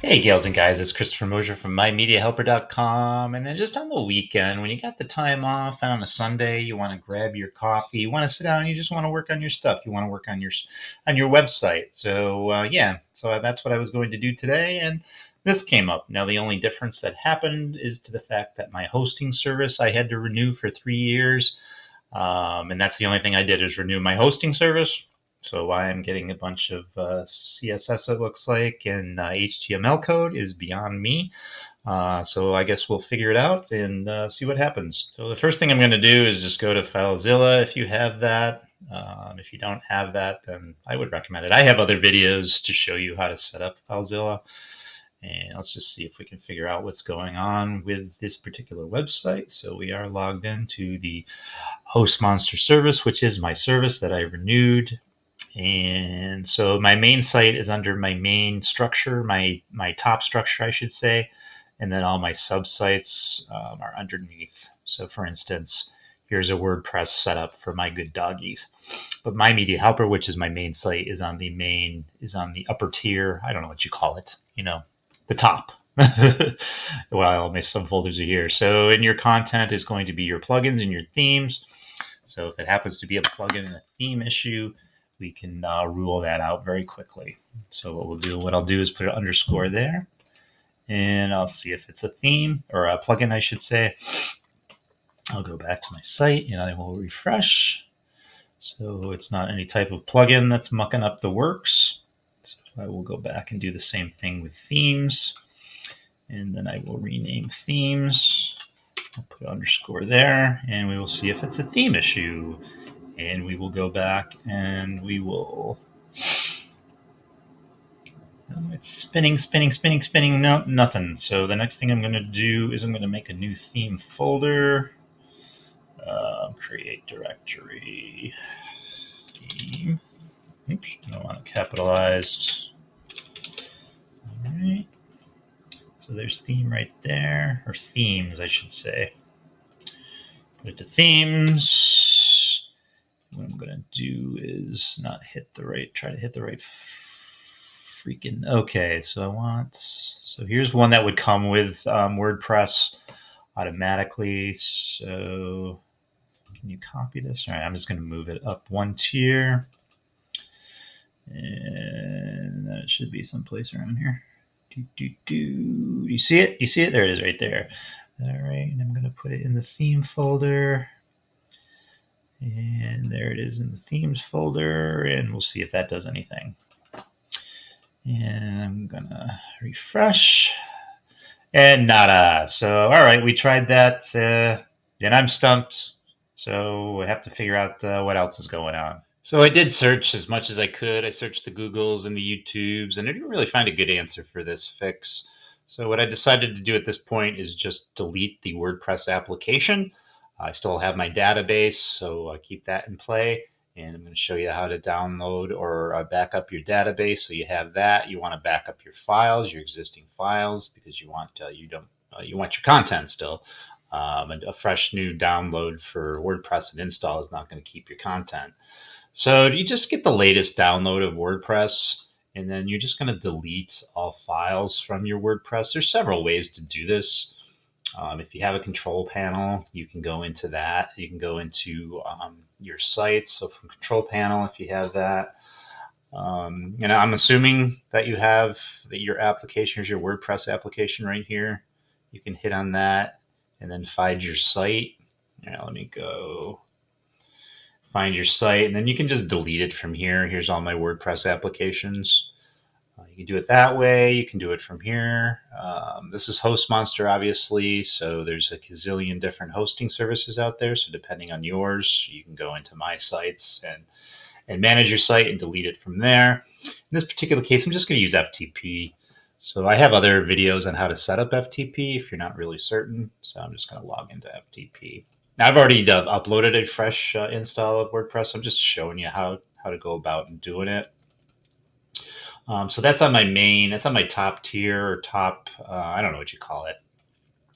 Hey, gals and guys, it's Christopher Mosier from MyMediaHelper.com. And then just on the weekend, when you got the time off and on a Sunday, you want to grab your coffee, you want to sit down, and you just want to work on your stuff. You want to work on your website. So that's what I was going to do today, and this came up. Now, the only difference that happened is to the fact that my hosting service I had to renew for 3 years, and that's the only thing I did is renew my hosting service. So why I'm getting a bunch of CSS, it looks like, and HTML code is beyond me. So I guess we'll figure it out and see what happens. So the first thing I'm going to do is just go to FileZilla if you have that. If you don't have that, then I would recommend it. I have other videos to show you how to set up FileZilla. And let's just see if we can figure out what's going on with this particular website. So we are logged into the Host Monster service, which is my service that I renewed. And so my main site is under my main structure, my top structure, I should say. And then all my subsites are underneath. So for instance, here's a WordPress setup for my good doggies. But My Media Helper, which is my main site, is on the upper tier. I don't know what you call it, the top. Well, my subfolders are here. So in your content is going to be your plugins and your themes. So if it happens to be a plugin and a theme issue, we can rule that out very quickly. So what I'll do is put an underscore there, and I'll see if it's a theme or a plugin, I should say. I'll go back to my site and I will refresh. So it's not any type of plugin that's mucking up the works. So I will go back and do the same thing with themes, and then I will rename themes. I'll put an underscore there, and we will see if it's a theme issue. And we will go back and we will. It's spinning. No, nothing. So the next thing I'm going to do is I'm going to make a new theme folder. Create directory. Theme. Oops, I don't want it capitalized. All right. So there's theme right there, or themes, I should say. Put it to themes. What I'm going to do is not try to hit the right freaking. Okay, so here's one that would come with WordPress automatically. So can you copy this? All right, I'm just going to move it up one tier. And that should be someplace around here. You see it? You see it? There it is right there. All right, and I'm going to put it in the theme folder. And there it is in the themes folder, and we'll see if that does anything. And I'm going to refresh. And nada. So, all right, we tried that. And I'm stumped. So I have to figure out what else is going on. So I did search as much as I could. I searched the Googles and the YouTubes, and I didn't really find a good answer for this fix. So what I decided to do at this point is just delete the WordPress application. I still have my database, so I keep that in play. And I'm going to show you how to download or back up your database. So you have that. You want to back up your files, your existing files, because you want you want your content still. And a fresh new download for WordPress and install is not going to keep your content. So you just get the latest download of WordPress, and then you're just going to delete all files from your WordPress. There's several ways to do this. If you have a control panel, you can go into that. You can go into your site. So from control panel, if you have that, I'm assuming that you have your application is your WordPress application right here. You can hit on that and then find your site. Let me go find your site, and then you can just delete it from here. Here's all my WordPress applications. You can do it that way. You can do it from here. This is Host Monster, obviously. So there's a gazillion different hosting services out there. So depending on yours, you can go into my sites and manage your site and delete it from there. In this particular case, I'm just going to use FTP. So I have other videos on how to set up FTP if you're not really certain. So I'm just going to log into FTP. Now, I've already uploaded a fresh install of WordPress. I'm just showing you how to go about doing it. So that's on that's on my top tier or top, I don't know what you call it.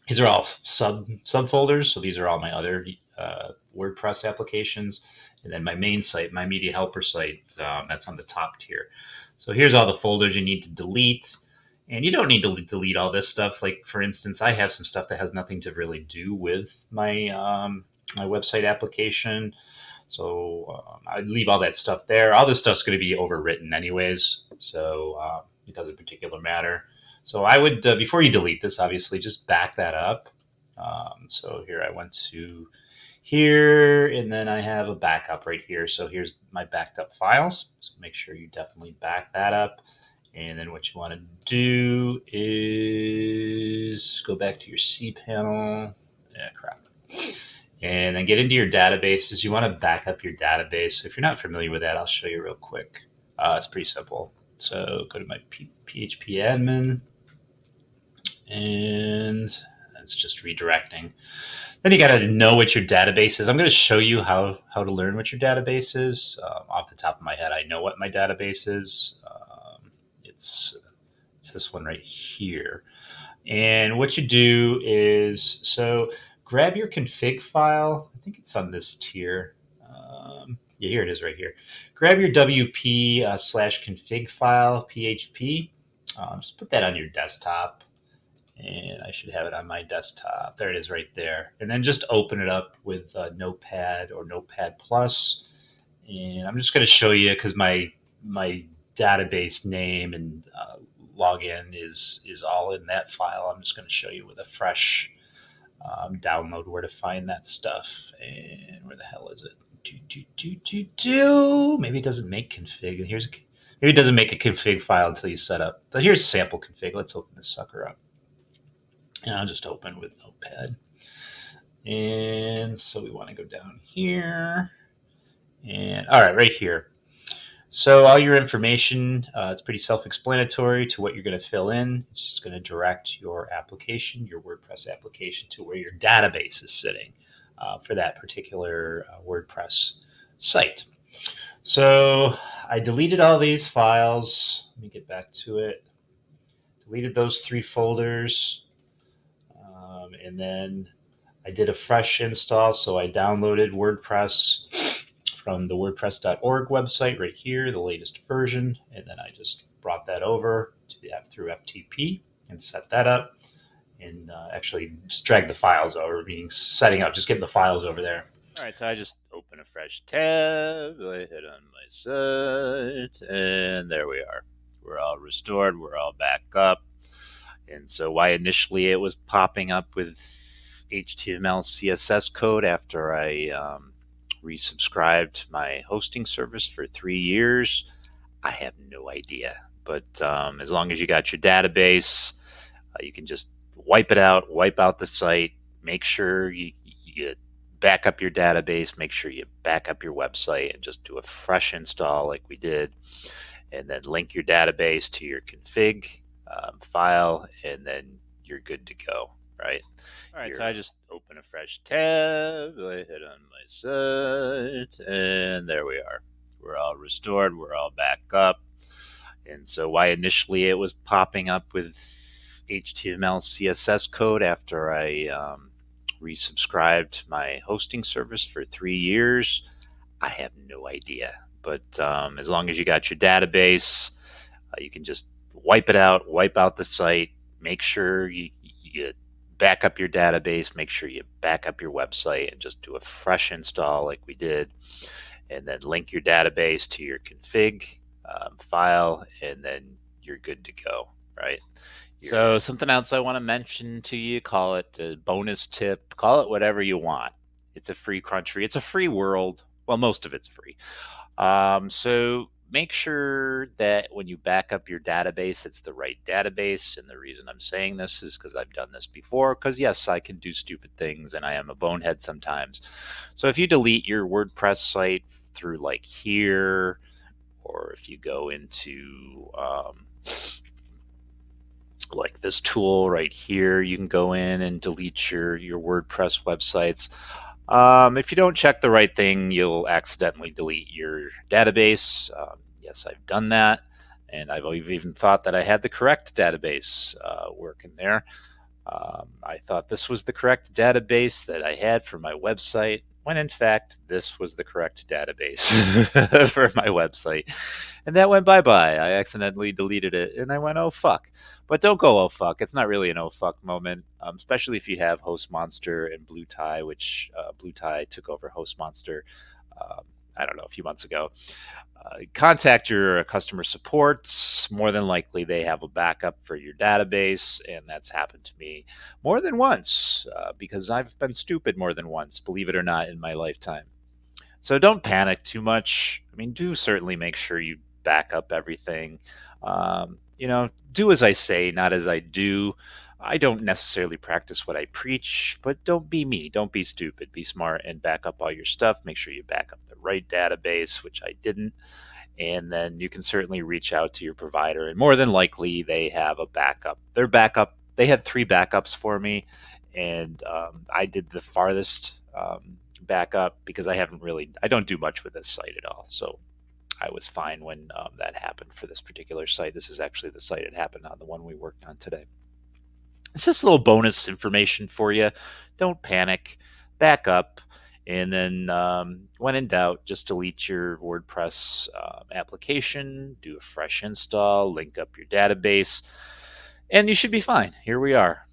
These are all subfolders. So these are all my other WordPress applications. And then my main site, my Media Helper site, that's on the top tier. So here's all the folders you need to delete. And you don't need to delete all this stuff. Like, for instance, I have some stuff that has nothing to really do with my website application. So I leave all that stuff there. All this stuff's going to be overwritten anyways, so it doesn't particularly matter. So I would, before you delete this, obviously, just back that up. So here I went to here, and then I have a backup right here. So here's my backed up files. So make sure you definitely back that up. And then what you want to do is go back to your cPanel. Yeah, crap. And then get into your databases. You want to back up your database. If you're not familiar with that, I'll show you real quick. It's pretty simple. So go to my PHP admin, and it's just redirecting. Then you got to know what your database is. I'm going to show you how to learn what your database is. Off the top of my head, I know what my database is. It's this one right here. And what you do is, so grab your config file. I think it's on this tier. Yeah, here it is right here. Grab your WP slash config file, PHP. Just put that on your desktop. And I should have it on my desktop. There it is right there. And then just open it up with Notepad or Notepad Plus. And I'm just going to show you because my database name and login is all in that file. I'm just going to show you with a fresh download where to find that stuff. And where the hell is it? Maybe it doesn't make config. And maybe it doesn't make a config file until you set up. But here's sample config. Let's open this sucker up. And I'll just open with Notepad. And so we want to go down here. And all right, right here. So all your information, it's pretty self-explanatory to what you're going to fill in. It's just going to direct your application, your WordPress application, to where your database is sitting for that particular WordPress site. So I deleted all these files. Let me get back to it. Deleted those 3 folders. And then I did a fresh install. So I downloaded WordPress from the WordPress.org website right here, the latest version. And then I just brought that over to the app through FTP and set that up. And actually just drag the files over, meaning setting up, just getting the files over there. All right, so I just open a fresh tab. I hit on my site, and there we are. We're all restored. We're all back up. And so why initially it was popping up with HTML, CSS code after I resubscribed my hosting service for 3 years, I have no idea. But as long as you got your database, you can just wipe it out, wipe out the site, make sure you back up your database, make sure you back up your website, and just do a fresh install like we did, and then link your database to your config file, and then you're good to go, right? All right, so I just open a fresh tab, I hit on my site, and there we are. We're all restored, we're all back up. And so why initially it was popping up with HTML, CSS code after I resubscribed my hosting service for 3 years, I have no idea. But as long as you got your database, you can just wipe it out, wipe out the site, make sure you back up your database, make sure you back up your website, and just do a fresh install like we did, and then link your database to your config file, and then you're good to go, right? So something else I want to mention to you, call it a bonus tip, call it whatever you want. It's a free country. It's a free world. Well, most of it's free. So make sure that when you back up your database, it's the right database. And the reason I'm saying this is because I've done this before, because yes, I can do stupid things and I am a bonehead sometimes. So if you delete your WordPress site through like here, or if you go into like this tool right here, you can go in and delete your WordPress websites. If you don't check the right thing, you'll accidentally delete your database. Yes, I've done that, and I've even thought that I had the correct database working there. I thought this was the correct database that I had for my website. when in fact this was the correct database for my website. And that went bye-bye. I accidentally deleted it and I went, oh fuck. But don't go, oh fuck. It's not really an oh fuck moment, especially if you have Host Monster and Blue Tie, which Blue Tie took over Host Monster, um, I don't know, a few months ago. Contact your customer support. More than likely, they have a backup for your database, and that's happened to me more than once because I've been stupid more than once, believe it or not, in my lifetime. So don't panic too much. I mean, do certainly make sure you back up everything. Do as I say, not as I do. I don't necessarily practice what I preach, but don't be me. Don't be stupid. Be smart and back up all your stuff. Make sure you back up the right database, which I didn't. And then you can certainly reach out to your provider. And more than likely, they have a backup. Their backup, they had 3 backups for me. And I did the farthest backup because I don't do much with this site at all. So I was fine when that happened for this particular site. This is actually the site it happened on, the one we worked on today. It's just a little bonus information for you. Don't panic, back up, and then when in doubt, just delete your WordPress application, do a fresh install, link up your database, and you should be fine. Here we are.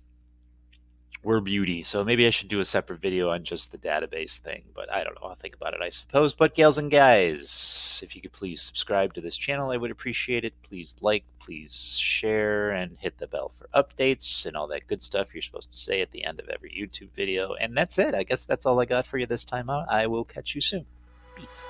We're beauty. So maybe I should do a separate video on just the database thing, but I don't know. I'll think about it, I suppose. But gals and guys, if you could please subscribe to this channel, I would appreciate it. Please like, please share, and hit the bell for updates and all that good stuff you're supposed to say at the end of every YouTube video. And that's it. I guess that's all I got for you this time out. I will catch you soon. Peace.